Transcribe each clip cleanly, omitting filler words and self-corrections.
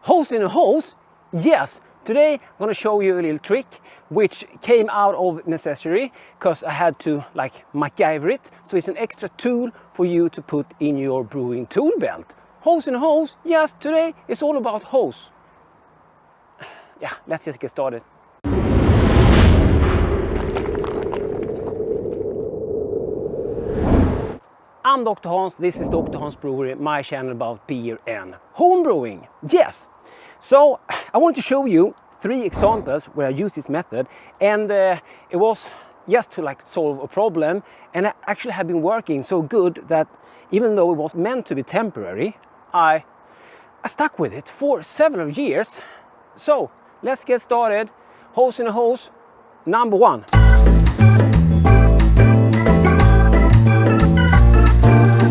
Hose in a hose? Yes! Today I'm going to show you a little trick which came out of necessity because I had to like MacGyver it. So it's an extra tool for you to put in your brewing tool belt. Hose in a hose? Yes, today it's all about hose. Yeah, let's just get started. I'm Dr. Hans, this is Dr. Hans Brewery, my channel about beer and home brewing. Yes! So I wanted to show you 3 examples where I use this method, and it was just to like solve a problem, and I actually have been working so good that even though it was meant to be temporary, I stuck with it for several years. So let's get started. Hose in a hose, number 1.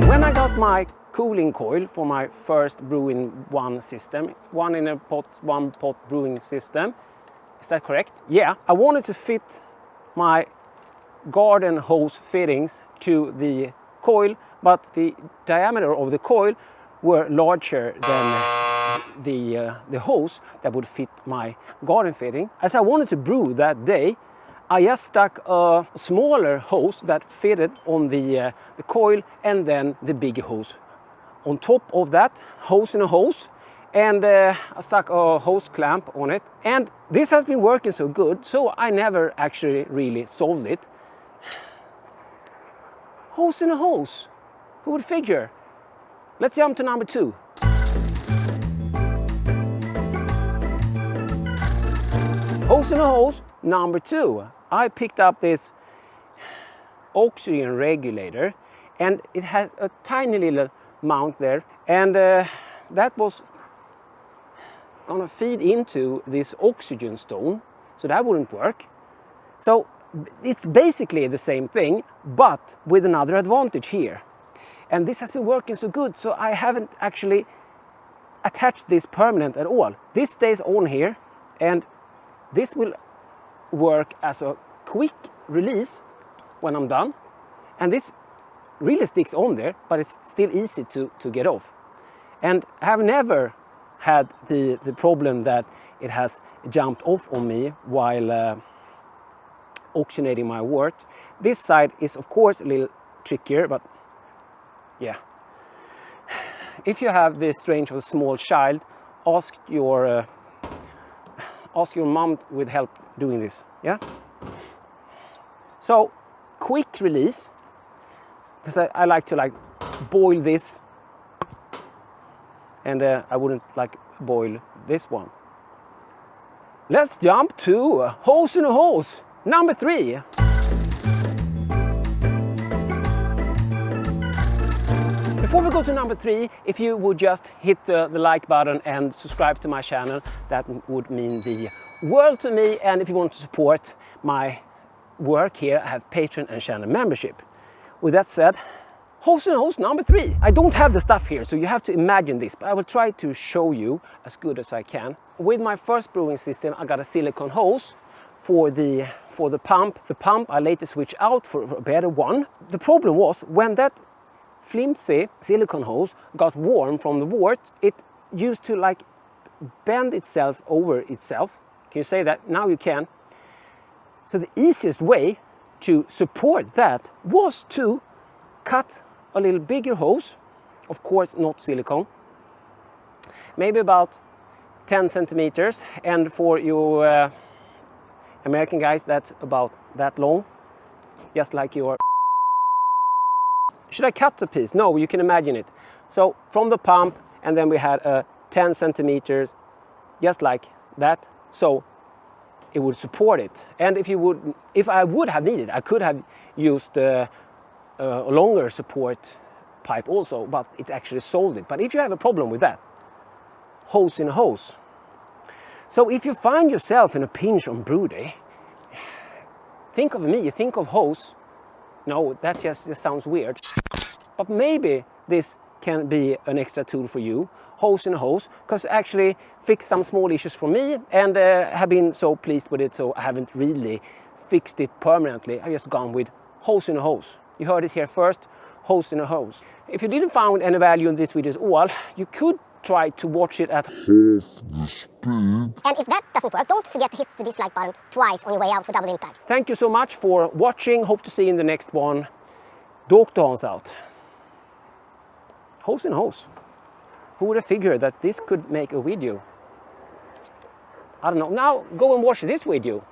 When I got my cooling coil for my first Brewing 1 system, 1 in a pot, 1 pot brewing system, is that correct? Yeah, I wanted to fit my garden hose fittings to the coil, but the diameter of the coil were larger than the hose that would fit my garden fitting. As I wanted to brew that day, I just stuck a smaller hose that fitted on the coil, and then the bigger hose on top of that, hose in a hose, and I stuck a hose clamp on it. And this has been working so good, so I never actually really solved it. Hose in a hose, who would figure? Let's jump to number 2. Hose in a hose, number 2. I picked up this oxygen regulator, and it has a tiny little mount there, and that was gonna feed into this oxygen stone, so that wouldn't work. So it's basically the same thing, but with another advantage here. And this has been working so good, so I haven't actually attached this permanent at all. This stays on here, and this will work as a quick release when I'm done. And this really sticks on there, but it's still easy to get off. And I have never had the problem that it has jumped off on me while oxygenating my wort. This side is of course a little trickier, but yeah. If you have this strange of a small child, ask your mom with help doing this, yeah? So, quick release, because I like to like boil this, and I wouldn't like boil this one. Let's jump to hose in a hose, number 3. Before we go to number 3, if you would just hit the like button and subscribe to my channel, that would mean the world to me. And if you want to support my work here, I have Patreon and channel membership. With that said, hose in a hose, number 3. I don't have the stuff here, so you have to imagine this, but I will try to show you as good as I can. With my first brewing system, I got a silicone hose for the pump. The pump I later switched out for a better one. The problem was when that flimsy silicone hose got warm from the wort, it used to like bend itself over itself. Can you say that? Now you can. So the easiest way to support that was to cut a little bigger hose, of course not silicone, maybe about 10 centimeters, and for you American guys, that's about that long, just like your... Should I cut the piece? No, you can imagine it. So from the pump, and then we had 10 centimeters, just like that, so it would support it. And if I would have needed, I could have used a longer support pipe also, but it actually solved it. But if you have a problem with that, hose in a hose. So if you find yourself in a pinch on brew day, think of me, think of hose. No, that just sounds weird. But maybe this can be an extra tool for you, hose in a hose, because actually fixed some small issues for me, and have been so pleased with it, so I haven't really fixed it permanently. I've just gone with hose in a hose. You heard it here first, hose in a hose. If you didn't find any value in this video at all, you could try to watch it at half the speed. And if that doesn't work, don't forget to hit the dislike button twice on your way out for double impact. Thank you so much for watching. Hope to see you in the next one. Då åkte Hans out. Hose in hose. Who would have figured that this could make a video? I don't know. Now go and watch this video.